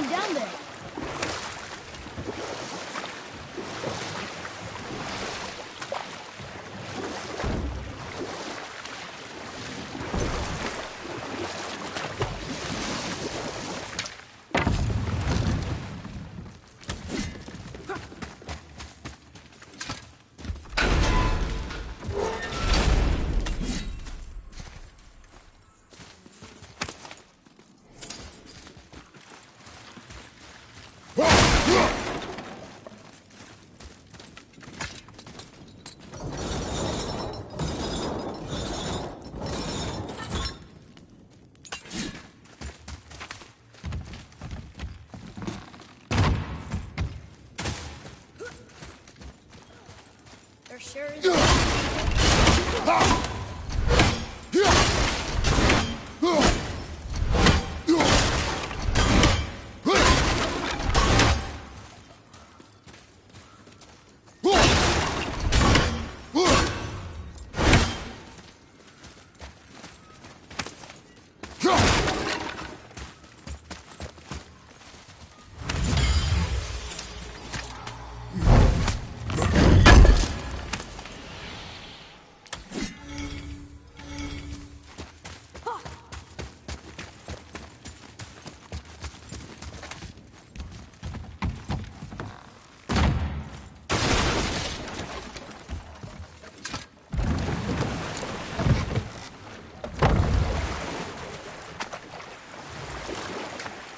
something down there. There sure is.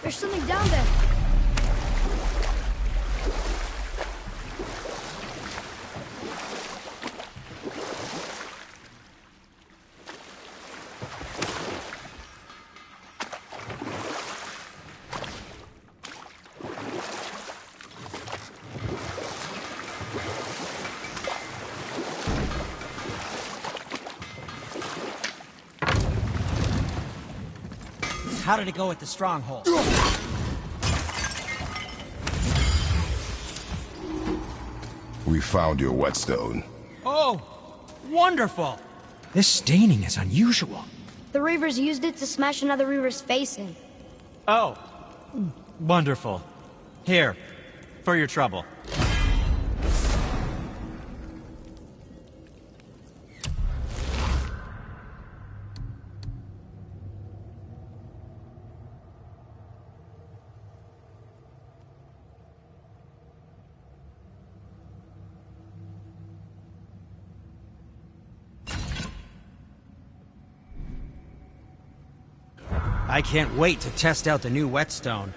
There's something down there. How did it go at the stronghold? We found your whetstone. Oh, wonderful! This staining is unusual. The Reavers used it to smash another Reaver's face in. Oh, wonderful. Here, for your trouble. I can't wait to test out the new whetstone.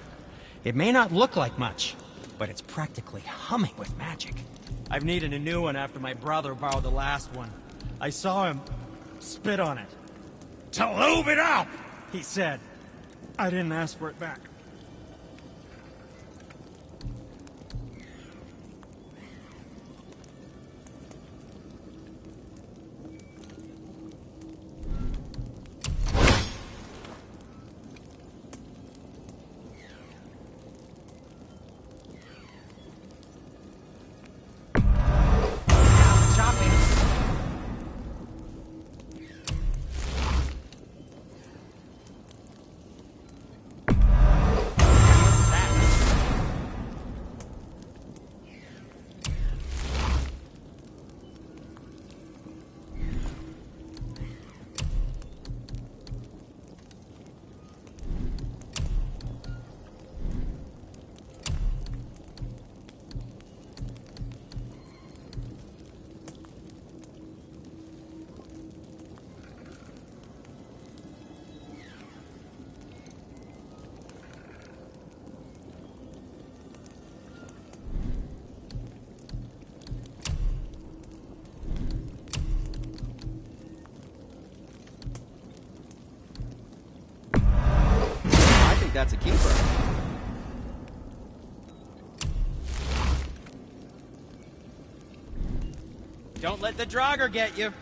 It may not look like much, but it's practically humming with magic. I've needed a new one after my brother borrowed the last one. I saw him spit on it. "To lube it up," he said. I didn't ask for it back. That's a keeper. Don't let the Draugr get you.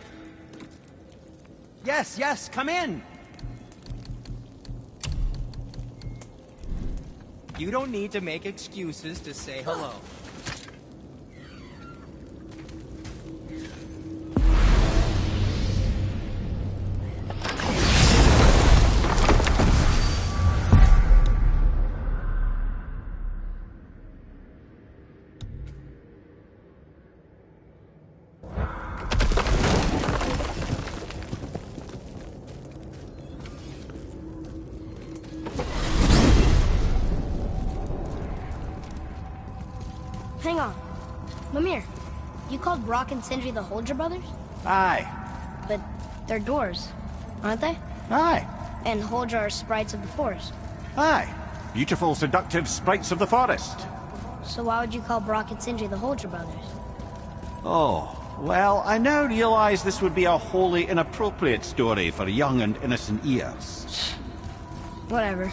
Yes, yes, come in. You don't need to make excuses to say hello. Hang on. Mimir, you called Brok and Sindri the Holger brothers? Aye. But they're dwarves, aren't they? Aye. And Holger are sprites of the forest. Aye. Beautiful, seductive sprites of the forest. So why would you call Brok and Sindri the Holger brothers? Oh, well, I now realize this would be a wholly inappropriate story for young and innocent ears. Whatever.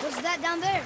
What's that down there?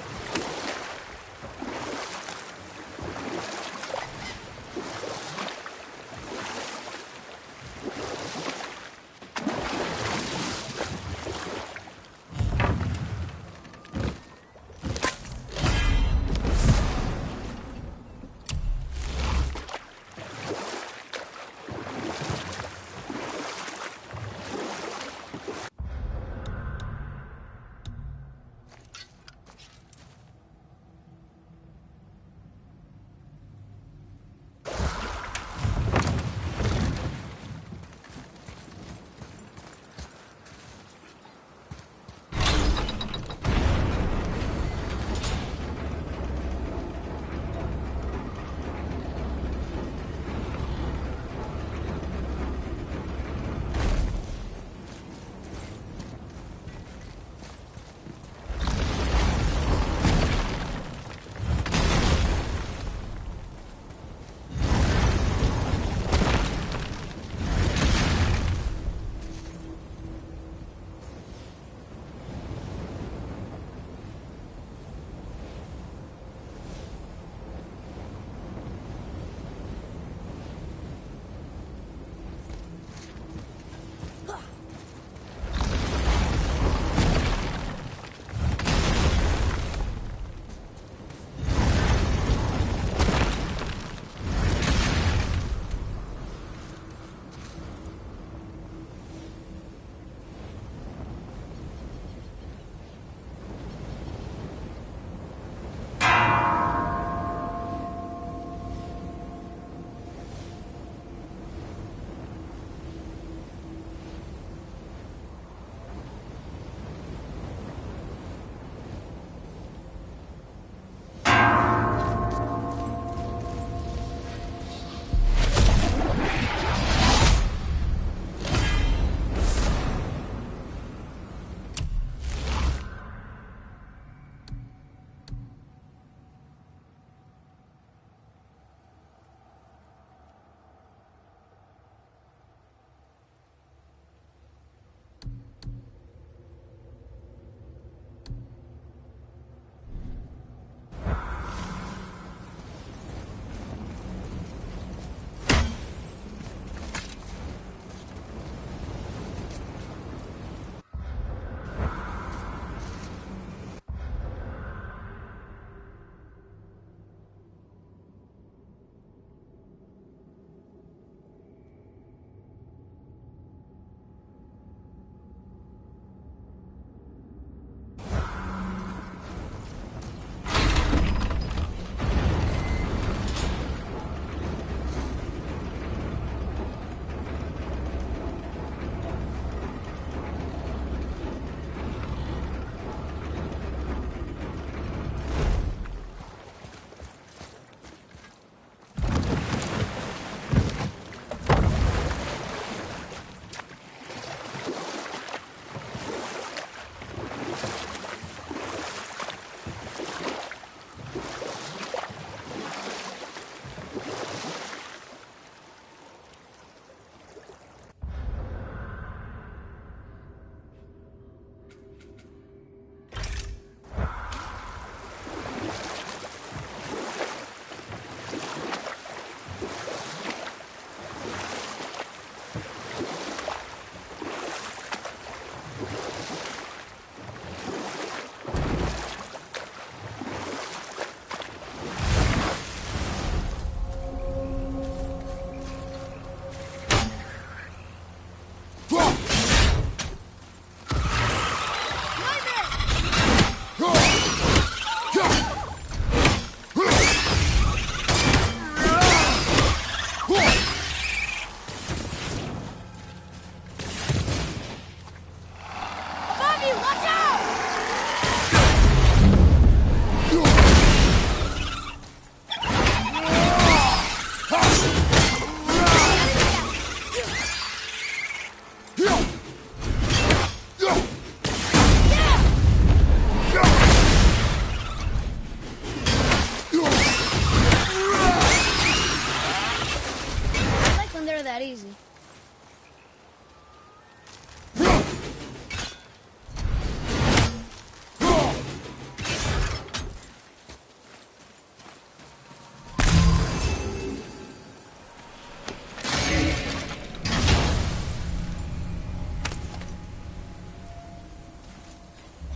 never that easy.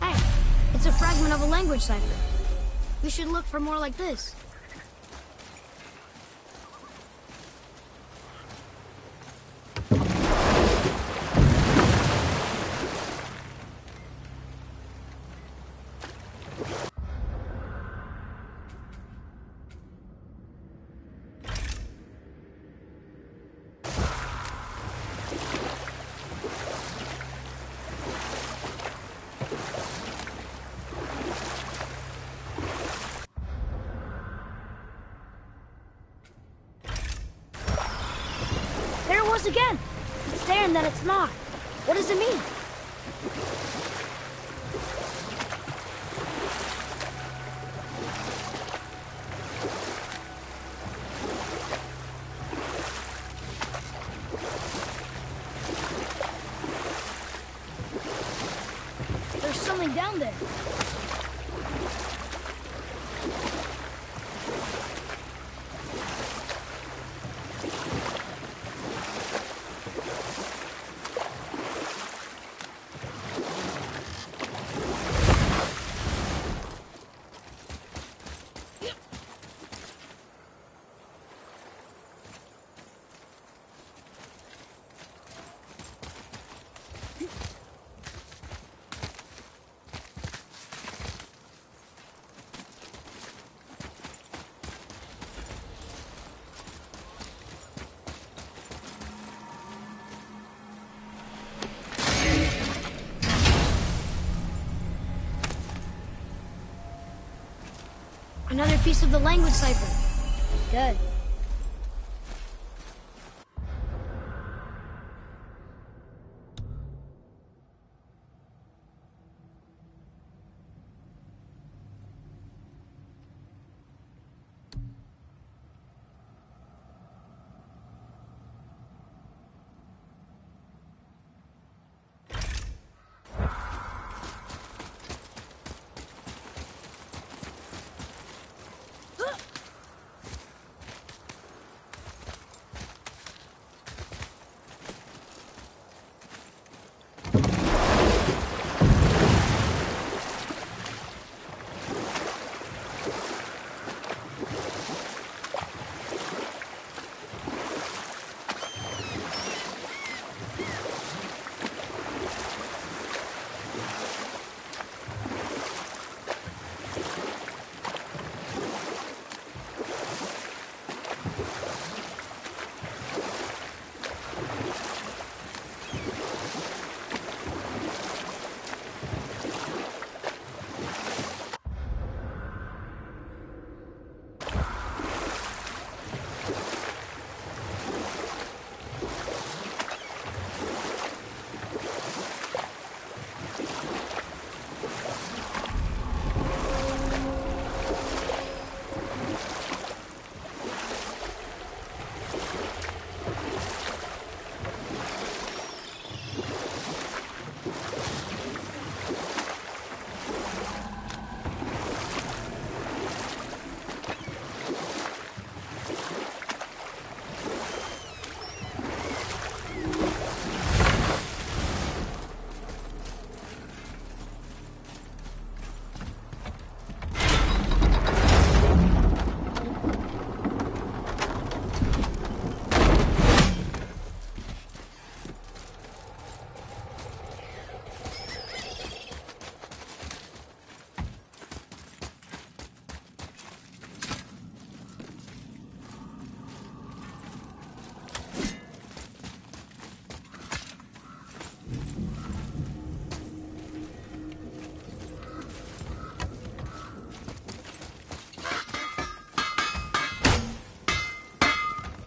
Hey, it's a fragment of a language cipher. We should look for more like this. There it was again. It's there and then it's not. What does it mean? There's something down there. Another piece of the language cipher. Good.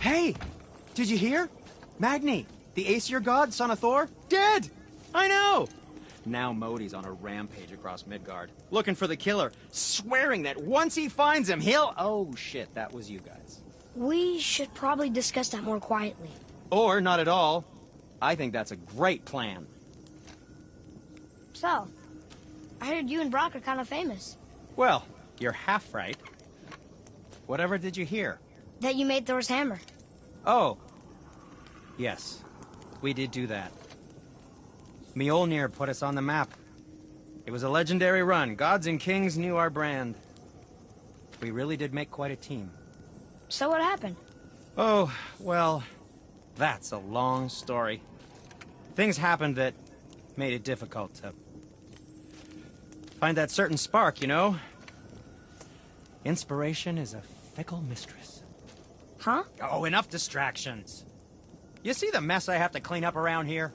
Hey! Did you hear? Magni, the Aesir god, son of Thor, dead! I know! Now Modi's on a rampage across Midgard, looking for the killer, swearing that once he finds him, he'll... Oh shit, that was you guys. We should probably discuss that more quietly. Or not at all. I think that's a great plan. So, I heard you and Brock are kind of famous. Well, you're half right. Whatever did you hear? That you made Thor's hammer. Oh. Yes, we did do that. Mjolnir put us on the map. It was a legendary run. Gods and kings knew our brand. We really did make quite a team. So what happened? Oh, well, that's a long story. Things happened that made it difficult to find that certain spark, you know? Inspiration is a fickle mistress. Huh? Oh, enough distractions. You see the mess I have to clean up around here?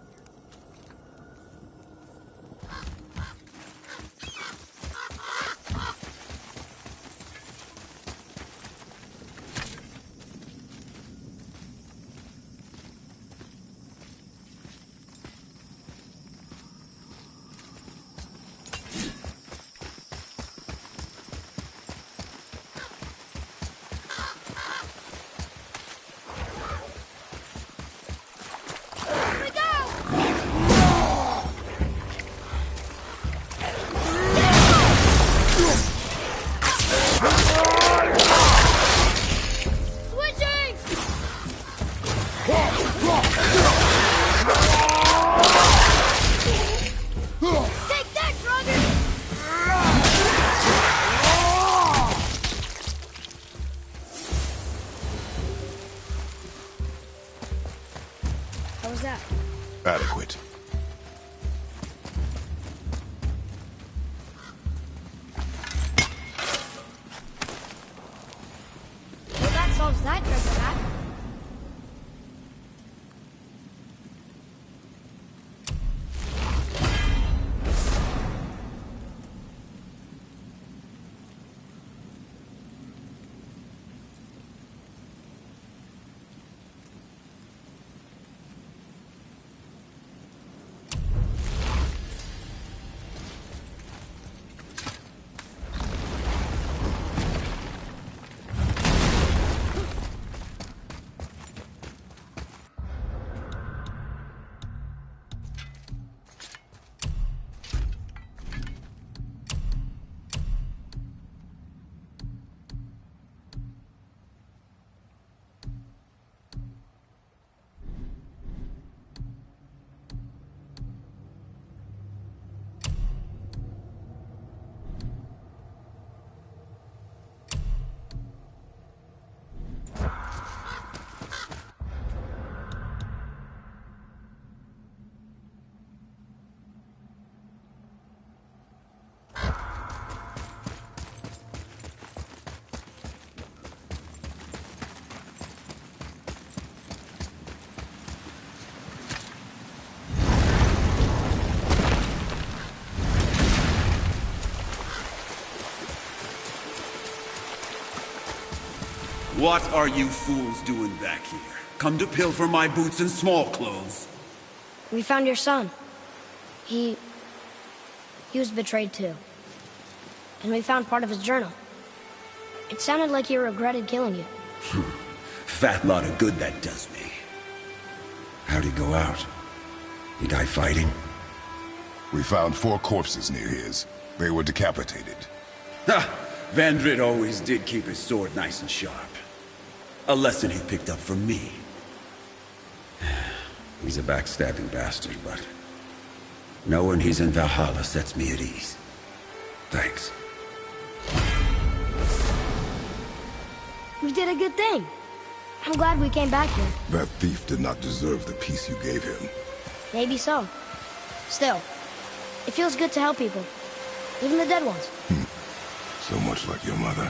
How was that? Adequate. Well, that solves that treasure map. What are you fools doing back here? Come to pilfer my boots and small clothes? We found your son. He was betrayed too. And we found part of his journal. It sounded like he regretted killing you. Fat lot of good that does me. How'd he go out? He die fighting? We found 4 corpses near his. They were decapitated. Ha! Vandrid always did keep his sword nice and sharp. A lesson he picked up from me. He's a backstabbing bastard, but knowing he's in Valhalla sets me at ease. Thanks. We did a good thing. I'm glad we came back here. That thief did not deserve the peace you gave him. Maybe so. Still, it feels good to help people. Even the dead ones. So much like your mother.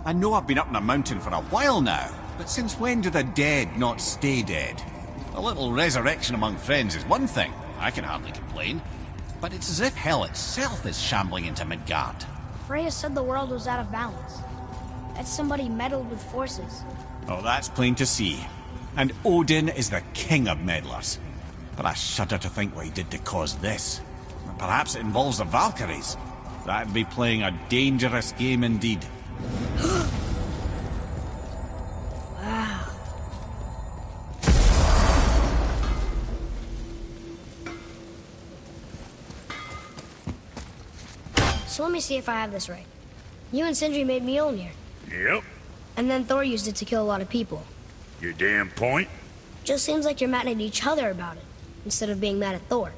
I know I've been up in a mountain for a while now, but since when do the dead not stay dead? A little resurrection among friends is one thing, I can hardly complain. But it's as if hell itself is shambling into Midgard. Freya said the world was out of balance. That somebody meddled with forces. Oh, that's plain to see. And Odin is the king of meddlers. But I shudder to think what he did to cause this. Perhaps it involves the Valkyries. That'd be playing a dangerous game indeed. Wow. So let me see if I have this right. You and Sindri made Mjolnir, Yep. and then Thor used it to kill a lot of people. Your damn point? Just seems like you're mad at each other about it, instead of being mad at Thor.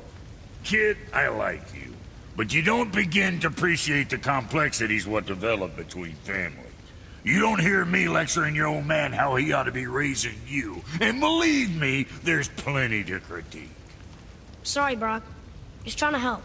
Kid, I like you. But you don't begin to appreciate the complexities what develop between families. You don't hear me lecturing your old man how he ought to be raising you. And believe me, there's plenty to critique. Sorry, Brock. Just trying to help.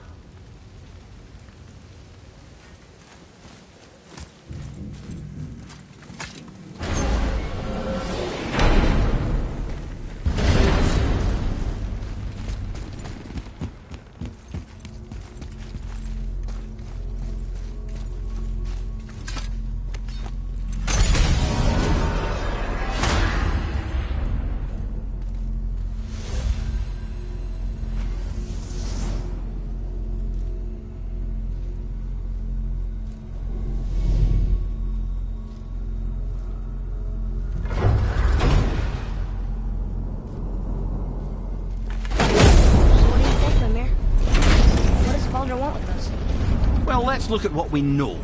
Well, let's look at what we know.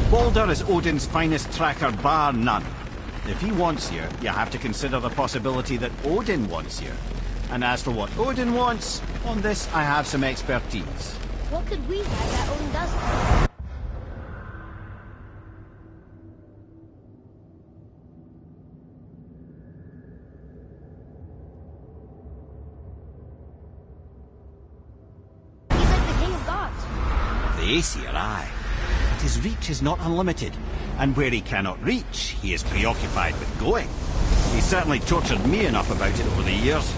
Baldur is Odin's finest tracker bar none. If he wants you, you have to consider the possibility that Odin wants you. And as for what Odin wants, on this I have some expertise. What could we have that Odin doesn't? He's like the king of gods. The Aesir, aye. But his reach is not unlimited, and where he cannot reach, he is preoccupied with going. He's certainly tortured me enough about it over the years.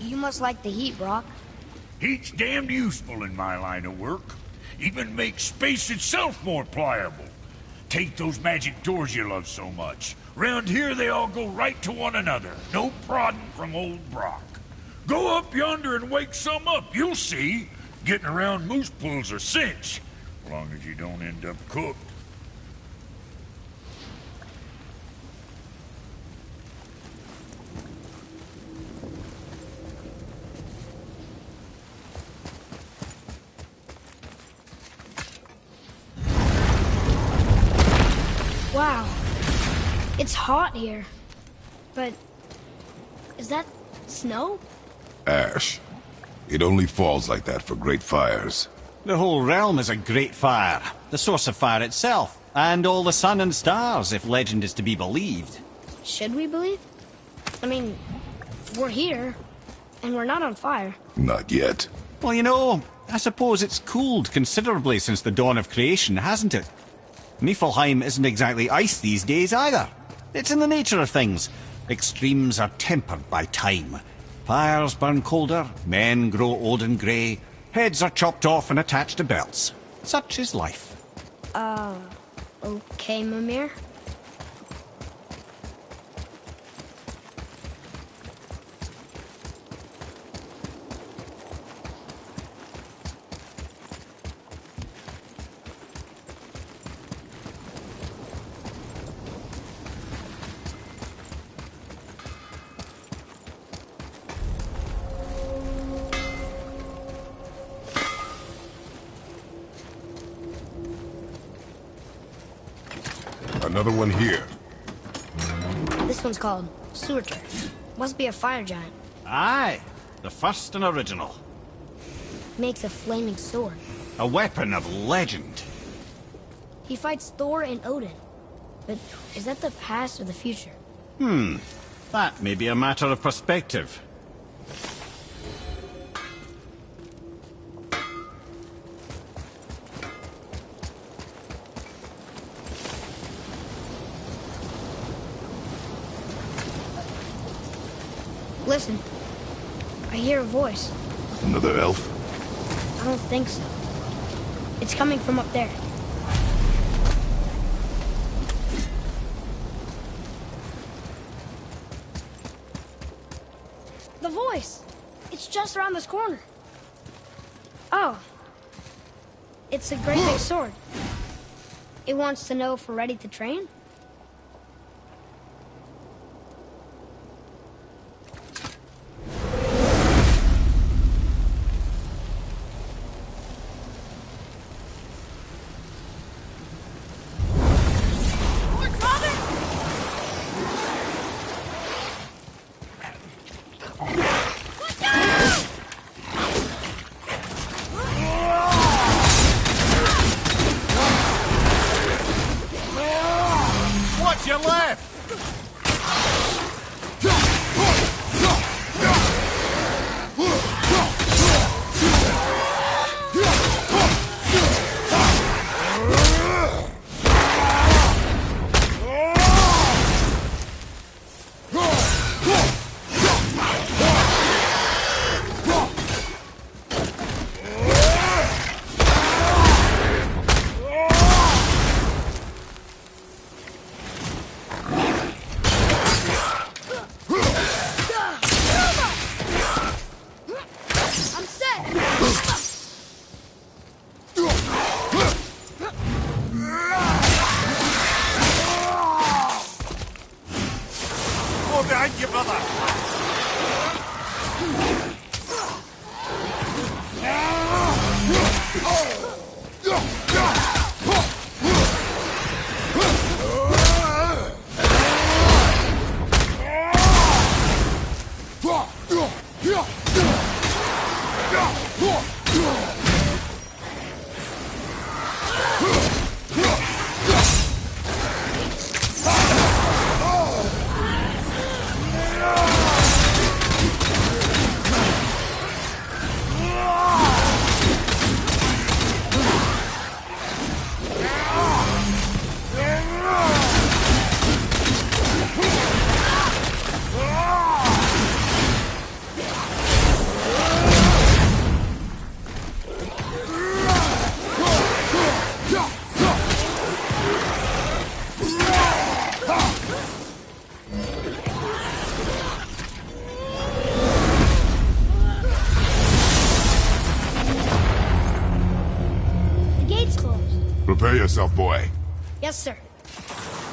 You must like the heat, Brock. Heat's damned useful in my line of work. Even makes space itself more pliable. Take those magic doors you love so much. Round here they all go right to one another. No prodding from old Brock. Go up yonder and wake some up, you'll see. Getting around moose pools a cinch. As long as you don't end up cooked. Wow. It's hot here. But... is that snow? Ash. It only falls like that for great fires. The whole realm is a great fire, the source of fire itself, and all the sun and stars, if legend is to be believed. Should we believe? I mean, we're here, and we're not on fire. Not yet. Well, you know, I suppose it's cooled considerably since the dawn of creation, hasn't it? Niflheim isn't exactly ice these days either. It's in the nature of things. Extremes are tempered by time. Fires burn colder, men grow old and grey, heads are chopped off and attached to belts. Such is life. Okay, Mimir. Another one here. This one's called Surtur. Must be a fire giant. Aye. The first and original. Makes a flaming sword. A weapon of legend. He fights Thor and Odin. But is that the past or the future? That may be a matter of perspective. Listen. I hear a voice. Another elf? I don't think so. It's coming from up there. The voice! It's just around this corner. Oh. It's a great big sword. It wants to know if we're ready to train? What's your left? I'm set! Go behind you, brother! The gate's closed. Prepare yourself, boy. Yes, sir.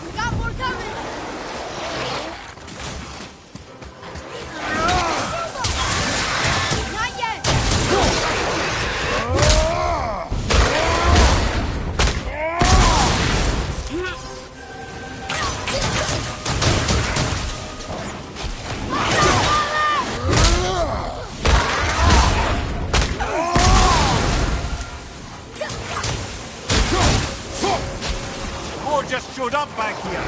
We got more coming! Not yet! Thor just showed up back here.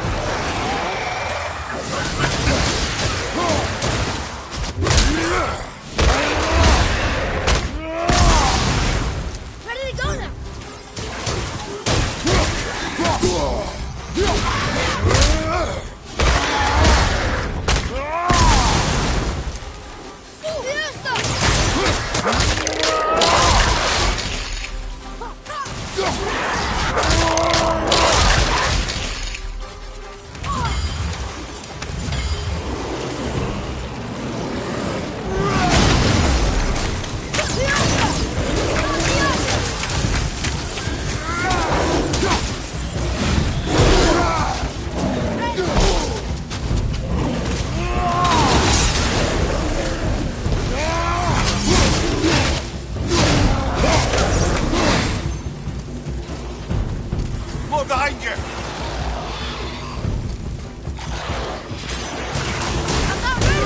Ready to go now! More behind you! I'm not ready!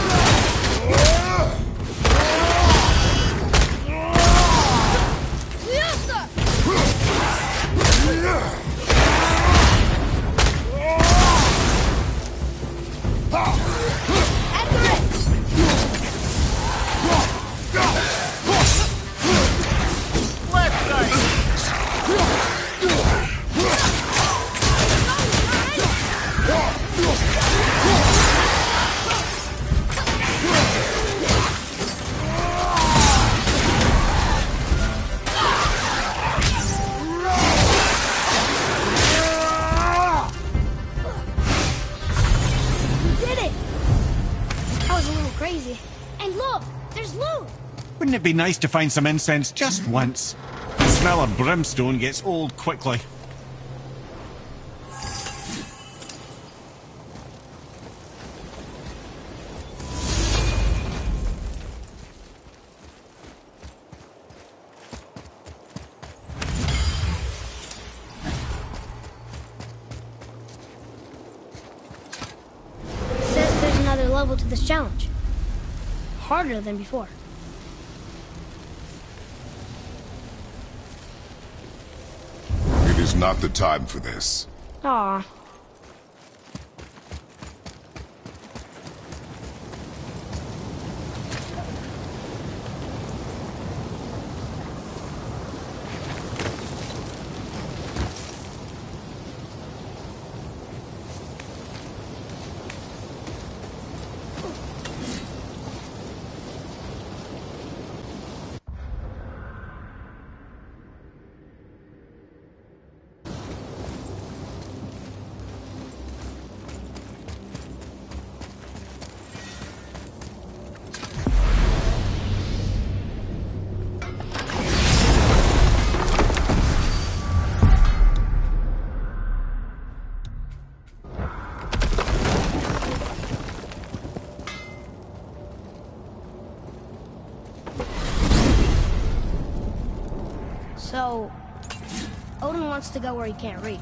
it be nice to find some incense just once? The smell of brimstone gets old quickly. Says there's another level to this challenge. Harder than before. It is not the time for this. Aw. So, Odin wants to go where he can't reach.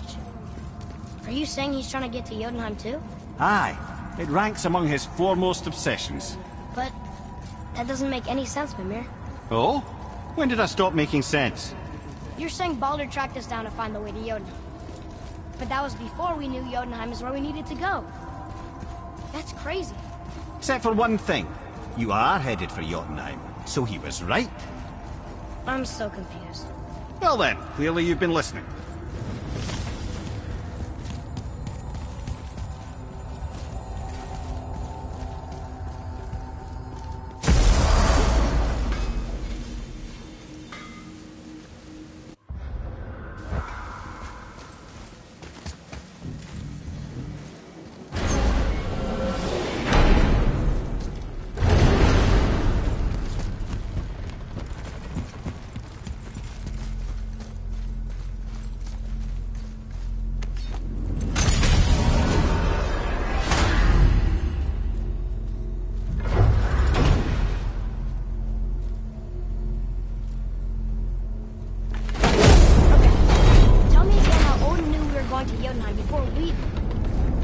Are you saying he's trying to get to Jotunheim too? Aye, it ranks among his foremost obsessions. But that doesn't make any sense, Mimir. Oh? When did I stop making sense? You're saying Baldur tracked us down to find the way to Jotunheim. But that was before we knew Jotunheim is where we needed to go. That's crazy. Except for one thing. You are headed for Jotunheim, so he was right. I'm so confused. Well then, clearly you've been listening.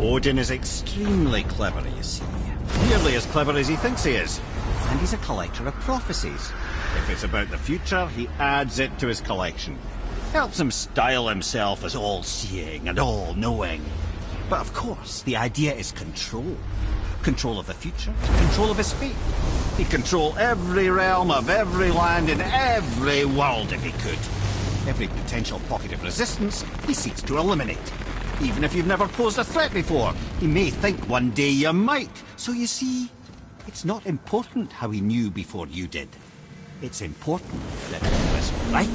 Odin is extremely clever, you see. Nearly as clever as he thinks he is. And he's a collector of prophecies. If it's about the future, he adds it to his collection. Helps him style himself as all-seeing and all-knowing. But of course, the idea is control. Control of the future, control of his fate. He'd control every realm of every land in every world if he could. Every potential pocket of resistance, he seeks to eliminate. Even if you've never posed a threat before, he may think one day you might. So you see, it's not important how he knew before you did. It's important that he was right.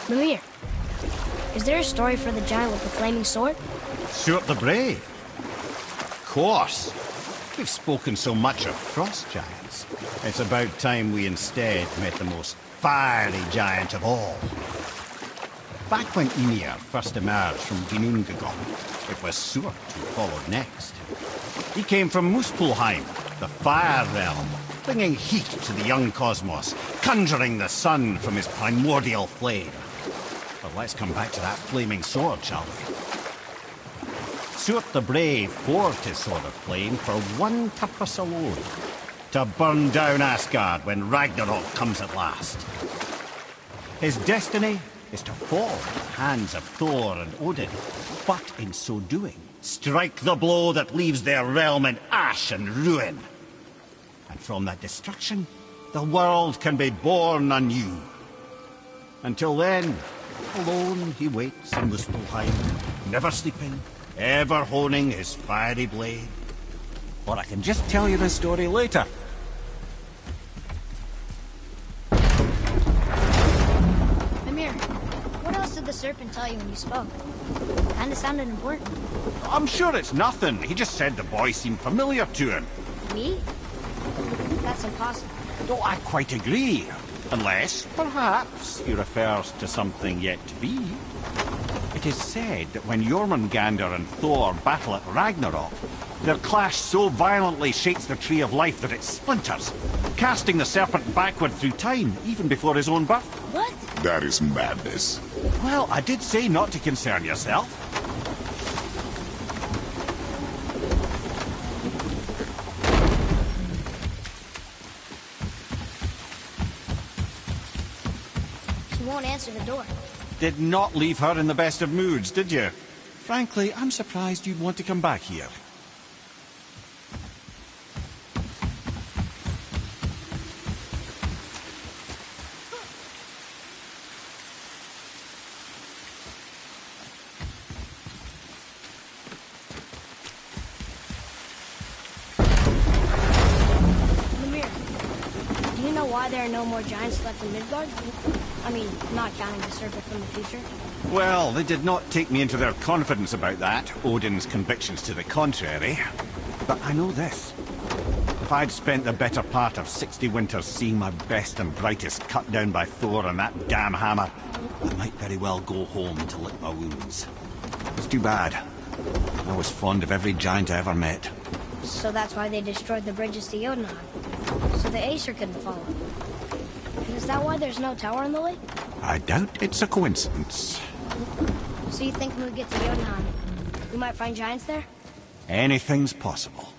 Mimir, is there a story for the giant with the flaming sword? Stuart the Brave. Of course. We've spoken so much of frost giants. It's about time we instead met the most fiery giant of all. Back when Ymir first emerged from Ginnungagap, it was Surt who followed next. He came from Muspelheim, the Fire Realm, bringing heat to the young cosmos, conjuring the sun from his primordial flame. But let's come back to that flaming sword, shall we? Surt the Brave forged his sword of flame for one purpose alone: to burn down Asgard when Ragnarok comes at last. His destiny is to fall at the hands of Thor and Odin, but in so doing, strike the blow that leaves their realm in ash and ruin. And from that destruction, the world can be born anew. Until then, alone he waits in Muspelheim, never sleeping, ever honing his fiery blade. Or I can just tell you the story later. Mimir, what else did the serpent tell you when you spoke? Kinda sounded important. I'm sure it's nothing. He just said the boy seemed familiar to him. Me? That's impossible. Oh, I quite agree. Unless, perhaps, he refers to something yet to be. It is said that when Jormungandr and Thor battle at Ragnarok, their clash so violently shakes the Tree of Life that it splinters, casting the serpent backward through time, even before his own birth. What? That is madness. Well, I did say not to concern yourself. She won't answer the door. Did not leave her in the best of moods, did you? Frankly, I'm surprised you'd want to come back here. Mimir, do you know why there are no more giants left in Midgard? I mean, not counting the serpent from the future. Well, they did not take me into their confidence about that, Odin's convictions to the contrary. But I know this. If I'd spent the better part of 60 winters seeing my best and brightest cut down by Thor and that damn hammer, I might very well go home to lick my wounds. It's too bad. I was fond of every giant I ever met. So that's why they destroyed the bridges to Jotunheim. So the Aesir couldn't follow. And is that why there's no tower in the lake? I doubt it's a coincidence. So you think when we get to Jotunheim, we might find giants there? Anything's possible.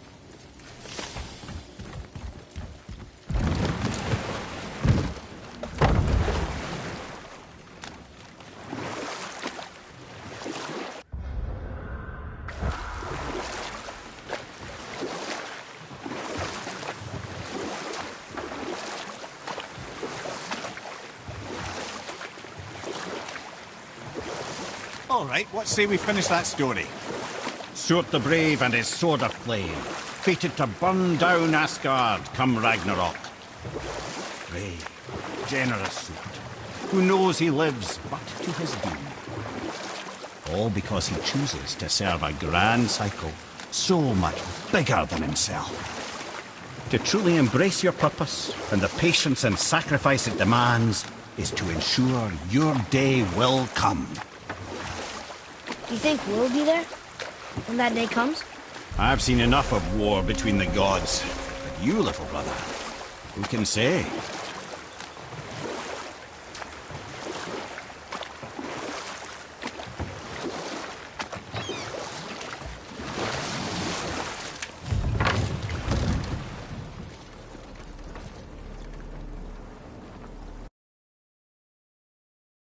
All right, what say we finish that story? Surt the Brave and his sword of flame, fated to burn down Asgard come Ragnarok. Brave, generous Surt, who knows he lives but to his doom. All because he chooses to serve a grand cycle so much bigger than himself. To truly embrace your purpose and the patience and sacrifice it demands is to ensure your day will come. Do you think we'll be there when that day comes? I've seen enough of war between the gods. But you, little brother, who can say?